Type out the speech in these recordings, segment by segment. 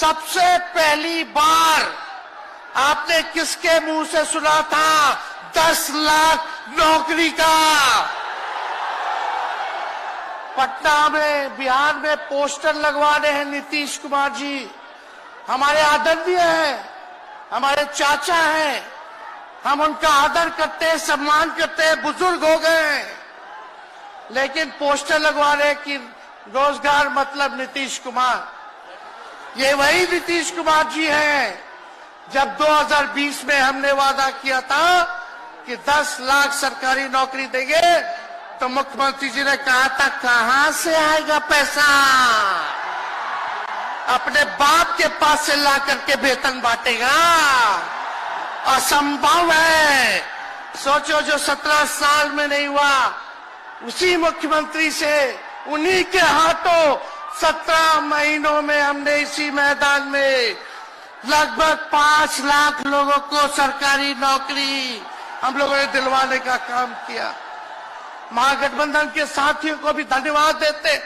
सबसे पहली बार आपने किसके मुंह से सुना था 10 लाख नौकरी का? पटना में, बिहार में पोस्टर लगवा रहे हैं नीतीश कुमार जी। हमारे आदरणीय हैं, हमारे चाचा हैं, हम उनका आदर करते हैं, सम्मान करते हैं, बुजुर्ग हो गए हैं, लेकिन पोस्टर लगवा रहे कि रोजगार मतलब नीतीश कुमार। ये वही नीतीश कुमार जी हैं जब 2020 में हमने वादा किया था कि 10 लाख सरकारी नौकरी देंगे, तो मुख्यमंत्री जी ने कहा था कहां से आएगा पैसा? अपने बाप के पास से ला करके वेतन बांटेगा? असंभव है। सोचो, जो 17 साल में नहीं हुआ, उसी मुख्यमंत्री से, उन्हीं के हाथों 17 महीनों में हमने इसी मैदान में लगभग 5 लाख लोगों को सरकारी नौकरी हम लोगों ने दिलवाने का काम किया। महागठबंधन के साथियों को भी धन्यवाद देते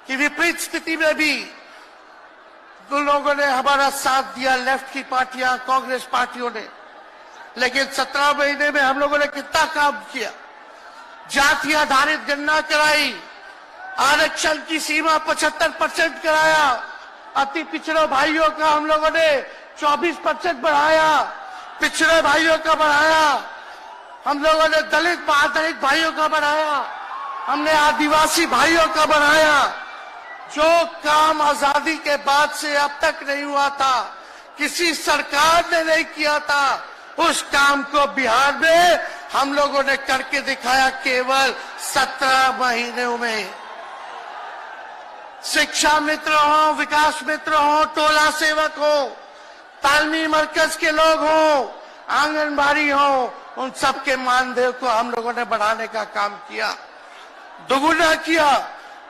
कि विपरीत स्थिति में भी उन लोगों ने हमारा साथ दिया, लेफ्ट की पार्टियां, कांग्रेस पार्टियों ने। लेकिन 17 महीने में हम लोगों ने कितना काम किया? जाति आधारित गणना कराई, आरक्षण की सीमा 75% कराया, अति पिछड़े भाइयों का हम लोगों ने 24% बढ़ाया, पिछड़े भाइयों का बढ़ाया, हम लोगों ने दलित महादलित भाइयों का बढ़ाया, हमने आदिवासी भाइयों का बढ़ाया। जो काम आजादी के बाद से अब तक नहीं हुआ था, किसी सरकार ने नहीं किया था, उस काम को बिहार में हम लोगों ने करके दिखाया केवल 17 महीनों में। शिक्षा मित्र हो, विकास मित्र हो, टोला सेवक हो, तालमी मरकज के लोग हो, आंगनबाड़ी हो, उन सबके मानदेय को हम लोगों ने बढ़ाने का काम किया, दोगुना किया।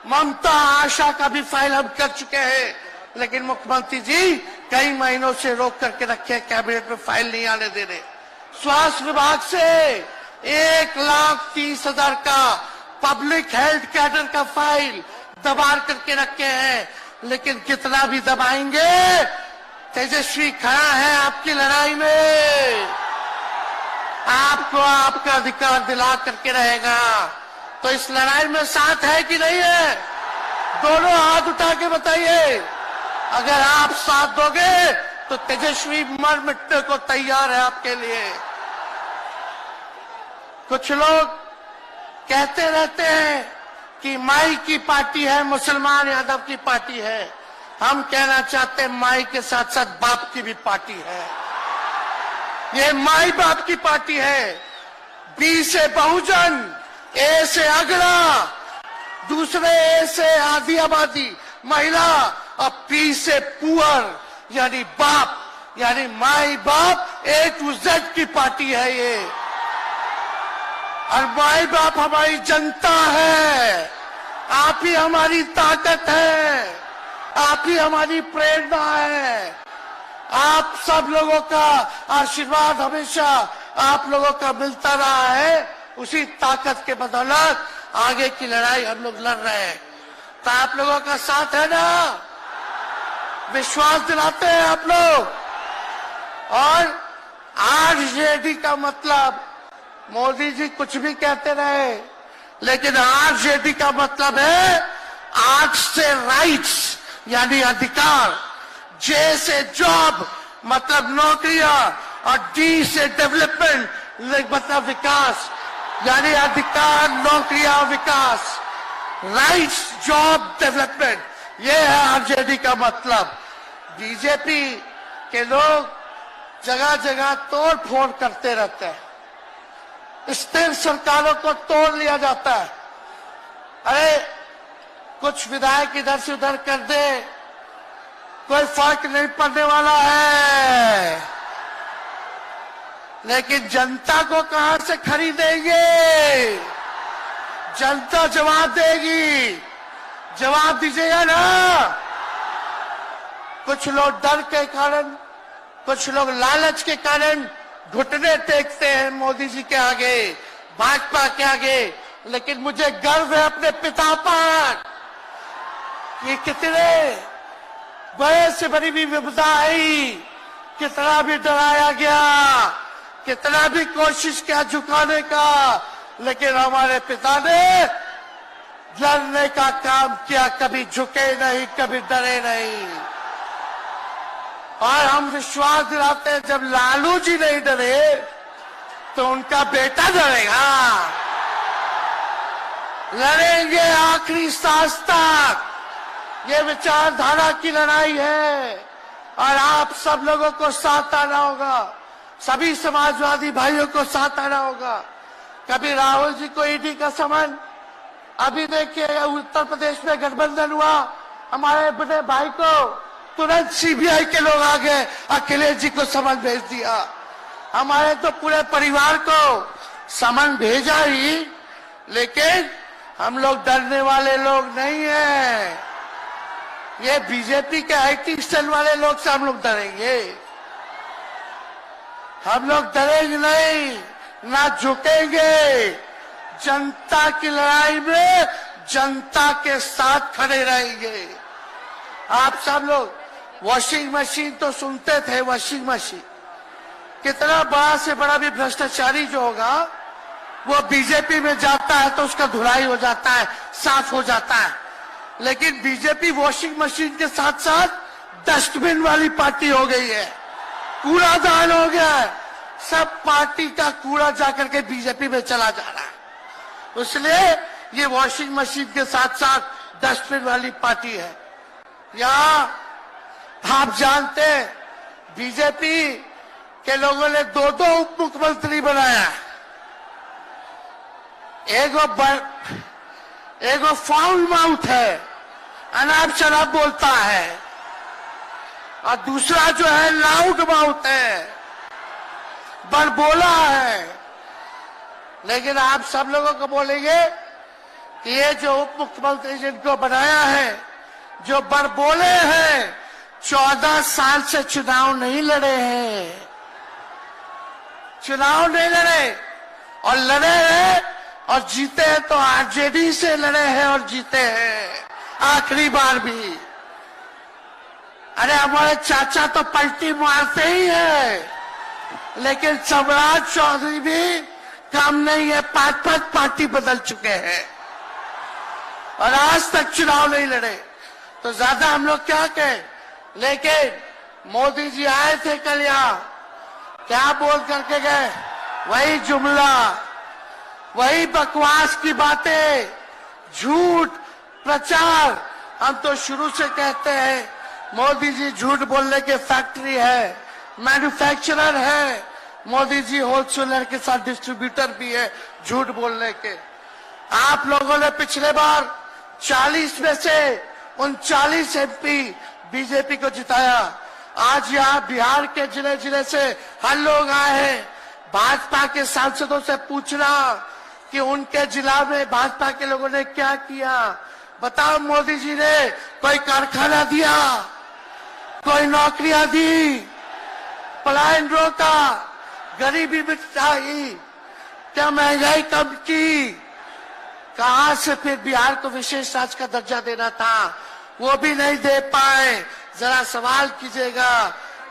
ममता आशा का भी फाइल हम कर चुके हैं, लेकिन मुख्यमंत्री जी कई महीनों से रोक करके रखे, कैबिनेट में फाइल नहीं आने दे रहे। स्वास्थ्य विभाग से 1,30,000 का पब्लिक हेल्थ कैडर का फाइल दबा करके रखे हैं, लेकिन कितना भी दबाएंगे, तेजस्वी खड़ा है आपकी लड़ाई में, आपको आपका अधिकार दिला करके रहेगा। तो इस लड़ाई में साथ है कि नहीं है? दोनों हाथ उठा के बताइए। अगर आप साथ दोगे तो तेजस्वी मर मिटने को तैयार है आपके लिए। कुछ लोग कहते रहते हैं कि माई की पार्टी है, मुसलमान यादव की पार्टी है। हम कहना चाहते हैं माई के साथ साथ बाप की भी पार्टी है। ये माई बाप की पार्टी है। बी से बहुजन, ए से अगड़ा, दूसरे ए से आधी आबादी महिला, और पी से पुअर यानी बाप, यानी माई बाप, A to Z की पार्टी है ये। और माई बाप हमारी जनता है, आप ही हमारी ताकत है, आप ही हमारी प्रेरणा है। आप सब लोगों का आशीर्वाद हमेशा आप लोगों का मिलता रहा है, उसी ताकत के बदौलत आगे की लड़ाई हम लोग लड़ रहे हैं। तो आप लोगों का साथ है ना? विश्वास दिलाते हैं आप लोग। और आरजेडी का मतलब, मोदी जी कुछ भी कहते रहे, लेकिन आरजेडी का मतलब है आर से राइट्स यानी अधिकार, जे से जॉब मतलब नौकरियां, और डी से डेवलपमेंट मतलब विकास, यानी अधिकार, नौकरियां, विकास, राइट्स, जॉब, डेवलपमेंट, ये है आरजेडी का मतलब। बीजेपी के लोग जगह जगह तोड़ फोड़ करते रहते हैं, स्थिर सरकारों को तोड़ लिया जाता है। अरे कुछ विधायक इधर से उधर कर दे, कोई फर्क नहीं पड़ने वाला है, लेकिन जनता को कहां से खरीदेंगे? जनता जवाब देगी, जवाब दीजिएगा ना। कुछ लोग डर के कारण, कुछ लोग लालच के कारण घुटने टेकते हैं मोदी जी के आगे, भाजपा के आगे, लेकिन मुझे गर्व है अपने पिता पर। ये कितने बड़े से बड़ी भी विपदा आई, कितना भी डराया गया, कितना भी कोशिश किया झुकाने का, लेकिन हमारे पिता ने लड़ने का काम किया, कभी झुके नहीं, कभी डरे नहीं। और हम विश्वास दिलाते हैं, जब लालू जी नहीं डरे तो उनका बेटा डरेगा। लड़ेंगे आखिरी सांस तक, ये विचारधारा की लड़ाई है और आप सब लोगों को साथ आना होगा, सभी समाजवादी भाइयों को साथ आना होगा। कभी राहुल जी को ईडी का समन, अभी देखिए उत्तर प्रदेश में गठबंधन हुआ, हमारे बड़े भाई को तुरंत सीबीआई के लोग आ गए, अखिलेश जी को समन भेज दिया। हमारे तो पूरे परिवार को समन भेजा ही, लेकिन हम लोग डरने वाले लोग नहीं हैं। ये बीजेपी के आईटी सेल वाले लोग से हम लोग डरेंगे, हम लोग डरेंगे नहीं, ना झुकेंगे। जनता की लड़ाई में जनता के साथ खड़े रहेंगे। आप सब लोग वॉशिंग मशीन तो सुनते थे, वॉशिंग मशीन, कितना बड़ा से बड़ा भी भ्रष्टाचारी जो होगा वो बीजेपी में जाता है तो उसका धुलाई हो जाता है, साफ हो जाता है। लेकिन बीजेपी वॉशिंग मशीन के साथ साथ डस्टबिन वाली पार्टी हो गई है, कूड़ादान हो गया है, सब पार्टी का कूड़ा जाकर के बीजेपी में चला जा रहा है। इसलिए ये वॉशिंग मशीन के साथ साथ डस्टबिन वाली पार्टी है। यहाँ आप जानते हैं बीजेपी के लोगों ने दो उप मुख्यमंत्री बनाया, एगो फाउल माउथ है, अनाप शराब बोलता है, और दूसरा जो है लाउड माउथ है, बड़बोला है। लेकिन आप सब लोगों को बोलेंगे कि ये जो उप मुख्यमंत्री जिनको बनाया है, जो बड़बोले हैं, 14 साल से चुनाव नहीं लड़े हैं, चुनाव नहीं लड़े, और लड़े हैं और जीते हैं तो आरजेडी से लड़े हैं और जीते हैं आखिरी बार भी। अरे हमारे चाचा तो पलटी मारते ही है, लेकिन सम्राट चौधरी भी कम नहीं है, 5 पार्टी बदल चुके हैं और आज तक चुनाव नहीं लड़े। तो ज्यादा हम लोग क्या कहें, लेकिन मोदी जी आए थे कल यहाँ, क्या बोल करके गए, वही जुमला, वही बकवास की बातें, झूठ प्रचार। हम तो शुरू से कहते हैं मोदी जी झूठ बोलने के फैक्ट्री है, मैन्युफैक्चरर है, मोदी जी होलसेलर के साथ डिस्ट्रीब्यूटर भी है झूठ बोलने के। आप लोगों ने पिछले बार 40 में से 39 एमपी बीजेपी को जिताया। आज यहाँ बिहार के जिले जिले से हर लोग आए हैं भाजपा के सांसदों से पूछना कि उनके जिला में भाजपा के लोगों ने क्या किया। बताओ, मोदी जी ने कोई कारखाना दिया, कोई नौकरियां दी, पलायन रोका, गरीबी मिटाई, क्या महंगाई कम की? कहां से फिर बिहार को विशेष राज्य का दर्जा देना था, वो भी नहीं दे पाए। जरा सवाल कीजिएगा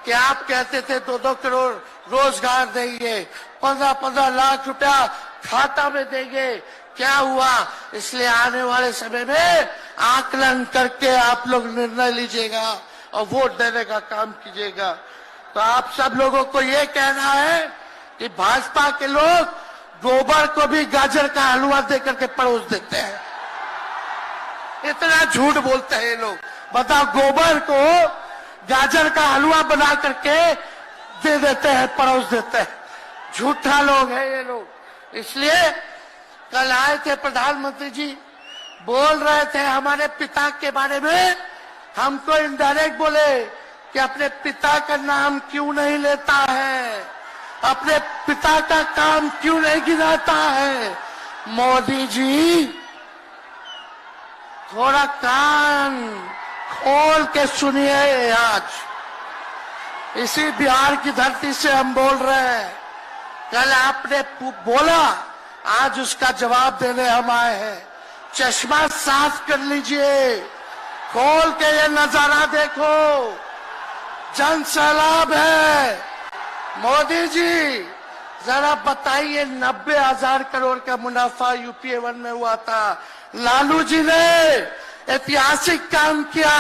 कि आप कहते थे 2-2 करोड़ रोजगार देंगे, 15-15 लाख रुपया खाता में देंगे, क्या हुआ? इसलिए आने वाले समय में आकलन करके आप लोग निर्णय लीजिएगा और वोट देने का काम कीजिएगा। तो आप सब लोगों को ये कहना है कि भाजपा के लोग गोबर को भी गाजर का हलवा देकर के परोस देते हैं। इतना झूठ बोलते हैं ये लोग। बताओ, गोबर को गाजर का हलवा बना करके दे देते हैं, परोस देते हैं। झूठा लोग हैं ये लोग। इसलिए कल आए थे प्रधानमंत्री जी, बोल रहे थे हमारे पिता के बारे में, हमको इनडायरेक्ट बोले कि अपने पिता का नाम क्यों नहीं लेता है, अपने पिता का काम क्यों नहीं गिनाता है। मोदी जी, थोड़ा कान खोल के सुनिए। आज इसी बिहार की धरती से हम बोल रहे हैं, कल आपने बोला, आज उसका जवाब देने हम आए हैं। चश्मा साफ कर लीजिए, खोल के ये नजारा देखो, जन सैलाब है। मोदी जी जरा बताइए, 90,000 करोड़ का मुनाफा यूपीए 1 में हुआ था। लालू जी ने ऐतिहासिक काम किया,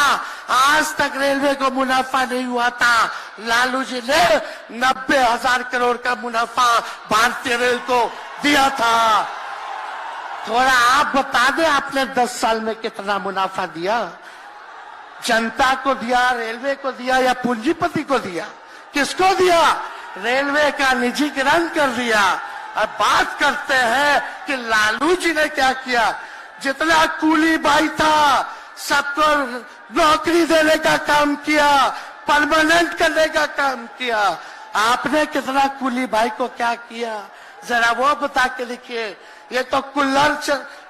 आज तक रेलवे को मुनाफा नहीं हुआ था। लालू जी ने 90,000 करोड़ का मुनाफा भारतीय रेल को दिया था। थोड़ा आप बता दें, आपने 10 साल में कितना मुनाफा दिया? जनता को दिया, रेलवे को दिया या पूंजीपति को दिया? किसको दिया? रेलवे का निजीकरण कर दिया। अब बात करते हैं कि लालू जी ने क्या किया। जितना कूली भाई था सबको नौकरी देने का काम किया, परमानेंट करने का काम किया। आपने कितना कूली भाई को क्या किया, जरा वो बता के देखिए। ये तो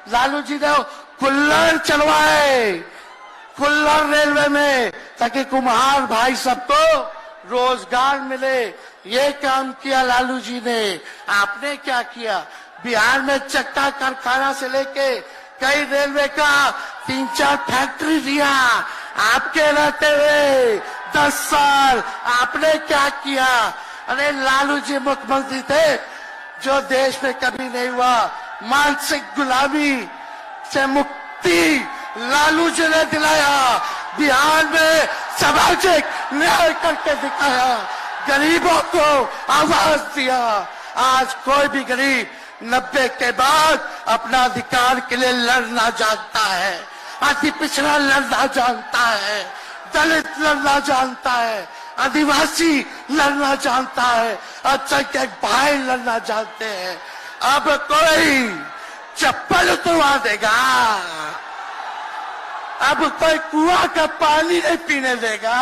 लालू जी ने कुल्लर चलवाए, कुल्लर रेलवे में, ताकि कुम्हार भाई सबको रोजगार मिले। ये काम किया लालू जी ने। आपने क्या किया? बिहार में चक्का कारखाना से लेके कई रेलवे का 3-4 फैक्ट्री दिया। आपके रहते हुए 10 साल आपने क्या किया? अरे लालू जी मुख्यमंत्री थे जो देश में कभी नहीं हुआ। मानसिक गुलामी से मुक्ति लालू जी ने दिलाया। बिहार में सामाजिक न्याय करके दिखाया, गरीबों को आवाज दिया। आज कोई भी गरीब 90 के बाद अपना अधिकार के लिए लड़ना जानता है, अति पिछड़ा लड़ना जानता है, दलित लड़ना जानता है, आदिवासी लड़ना जानता है, अल्पसंख्यक भाई लड़ना जानते हैं। अब कोई चप्पल उतरवा देगा, अब कोई कुआं का पानी नहीं पीने देगा।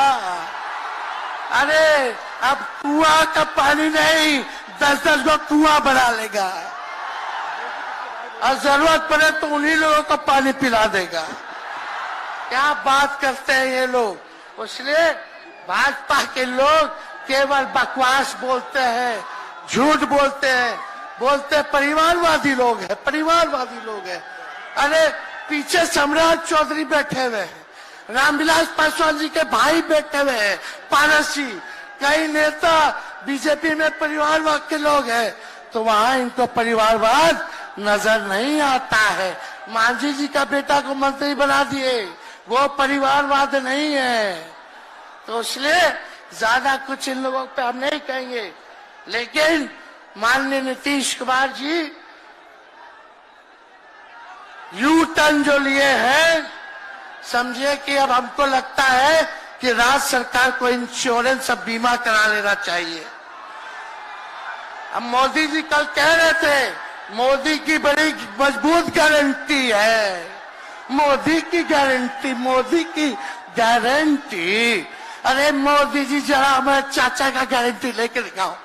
अरे अब कुआं का पानी नहीं, 10-10 को कुआं बना लेगा और जरूरत पड़े तो उन्हीं लोगों को पानी पिला देगा। क्या बात करते हैं ये लोग। इसलिए भाजपा के लोग केवल बकवास बोलते हैं, झूठ बोलते हैं, बोलते परिवारवादी लोग हैं, परिवारवादी लोग हैं। अरे पीछे सम्राट चौधरी बैठे हुए हैं, रामविलास पासवान जी के भाई बैठे हुए हैं, पारस जी, कई नेता बीजेपी में परिवारवाद के लोग हैं, तो वहां इनको परिवारवाद नजर नहीं आता है। मांझी जी का बेटा को मंत्री बना दिए, वो परिवारवाद नहीं है। तो इसलिए ज्यादा कुछ इन लोगों पे हम नहीं कहेंगे। लेकिन माननीय नीतीश कुमार जी यू टर्न जो लिए हैं, समझिए कि अब हमको लगता है कि राज्य सरकार को इंश्योरेंस और बीमा करा लेना चाहिए। अब मोदी जी कल कह रहे थे, मोदी की बड़ी मजबूत गारंटी है, मोदी की गारंटी, मोदी की गारंटी। अरे मोदी जी जरा हमारे चाचा का गारंटी लेके दिखाओ।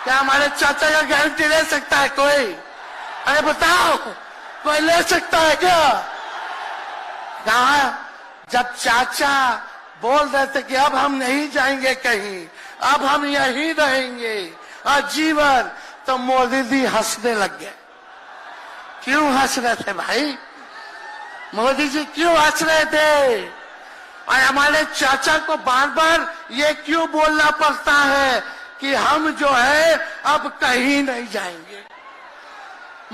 क्या हमारे चाचा का गारंटी ले सकता है कोई? अरे बताओ, कोई ले सकता है क्या? कहा जब चाचा बोल रहे थे कि अब हम नहीं जाएंगे कहीं, अब हम यहीं रहेंगे आजीवन, तो मोदी जी हंसने लग गए। क्यों हंस रहे थे भाई? मोदी जी क्यों हंस रहे थे? और हमारे चाचा को बार बार ये क्यों बोलना पड़ता है कि हम जो है अब कहीं नहीं जाएंगे,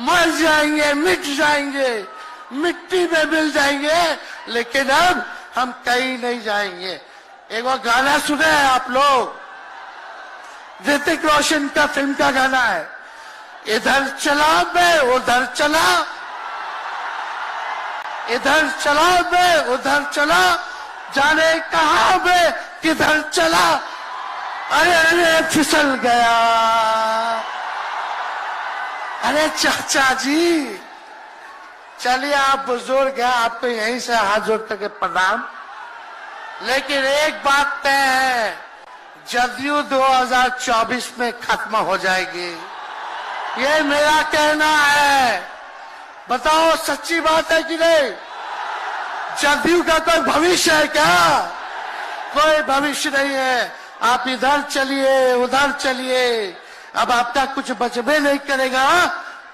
मर जाएंगे, मिट जाएंगे, मिट्टी में मिल जाएंगे, लेकिन अब हम कहीं नहीं जाएंगे। एक वो गाना सुने हैं आप लोग, ऋतिक रोशन का फिल्म का गाना है, इधर चला मैं उधर चला, इधर चला मैं उधर चला, जाने कहां मैं किधर चला, अरे अरे फिसल गया। अरे चाचा जी, चलिए आप बुजुर्ग हैं, आपको यहीं से हाथ जोड़ करके प्रणाम। लेकिन एक बात तय है, जदयू 2024 में खत्म हो जाएगी, ये मेरा कहना है। बताओ सच्ची बात है कि नहीं? जदयू का कोई भविष्य है क्या? कोई भविष्य नहीं है। आप इधर चलिए उधर चलिए, अब आपका कुछ बचबे नहीं करेगा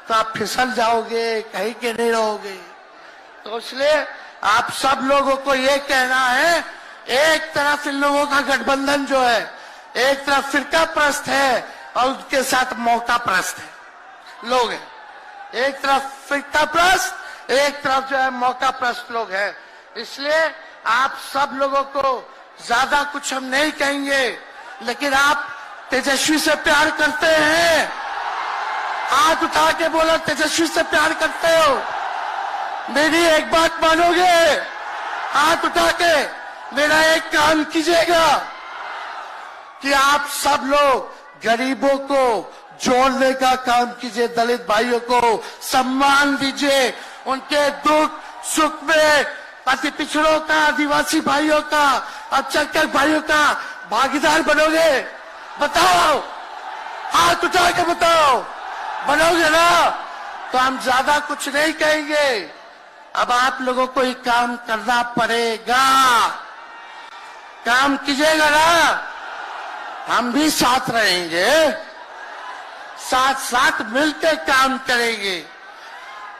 तो आप फिसल जाओगे, कहीं के नहीं रहोगे। तो इसलिए आप सब लोगों को ये कहना है, एक तरफ इन लोगों का गठबंधन जो है, एक तरफ फिरका प्रस्त है और उनके साथ मौका प्रस्त है लोग हैं। एक तरफ फिरका प्रस्त, एक तरफ जो है मौका प्रस्त लोग हैं। इसलिए आप सब लोगों को ज्यादा कुछ हम नहीं कहेंगे, लेकिन आप तेजस्वी से प्यार करते हैं? हाथ उठा के बोलो, तेजस्वी से प्यार करते हो? मेरी एक बात मानोगे? हाथ उठा के मेरा एक काम कीजिएगा कि आप सब लोग गरीबों को जोड़ने का काम कीजिए, दलित भाइयों को सम्मान दीजिए, उनके दुख सुख में अति पिछड़ों का, आदिवासी भाइयों का, अल्पसंख्यक भाइयों का भागीदार बनोगे? बताओ, हाथ उठा के बताओ, बनोगे ना? तो हम ज्यादा कुछ नहीं कहेंगे। अब आप लोगों को ही काम करना पड़ेगा। काम कीजिएगा ना? हम भी साथ रहेंगे, साथ साथ मिलकर काम करेंगे।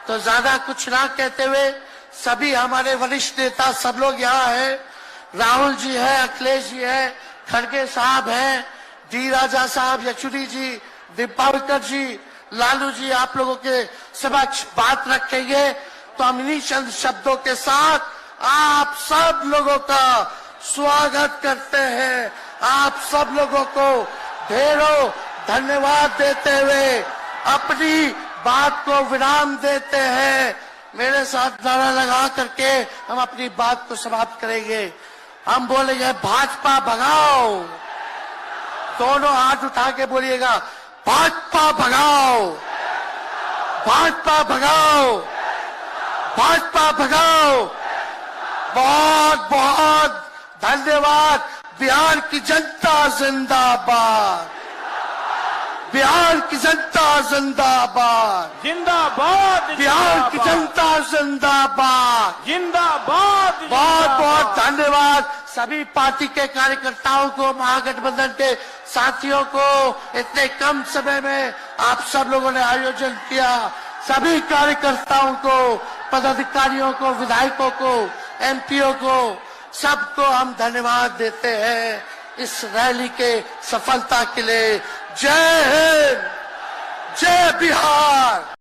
तो ज्यादा कुछ ना कहते हुए सभी हमारे वरिष्ठ नेता सब लोग यहाँ हैं। राहुल जी है, अखिलेश जी है, खड़गे साहब हैं, डी राजा साहब, येचुरी जी, दीपावकर जी, लालू जी आप लोगों के समक्ष बात रखेंगे। तो हम इन्हीं चंद शब्दों के साथ आप सब लोगों का स्वागत करते हैं। आप सब लोगों को ढेरों धन्यवाद देते हुए अपनी बात को विराम देते हैं। मेरे साथ नारा लगा करके हम अपनी बात को समाप्त करेंगे। हम बोलेंगे भाजपा भगाओ। दोनों हाथ उठा के बोलिएगा, भाजपा भगाओ, भाजपा भगाओ, भाजपा भगाओ। बहुत बहुत धन्यवाद। बिहार की जनता जिंदाबाद, बिहार की जनता जिंदाबाद, जिंदाबाद, बिहार की जनता जिंदाबाद, जिंदाबाद। बहुत बहुत धन्यवाद सभी पार्टी के कार्यकर्ताओं को, महागठबंधन के साथियों को। इतने कम समय में आप सब लोगों ने आयोजन किया। सभी कार्यकर्ताओं को, पदाधिकारियों को, विधायकों को, एमपीओ को, सबको हम धन्यवाद देते हैं इस रैली के सफलता के लिए। जय हिंद, जय बिहार।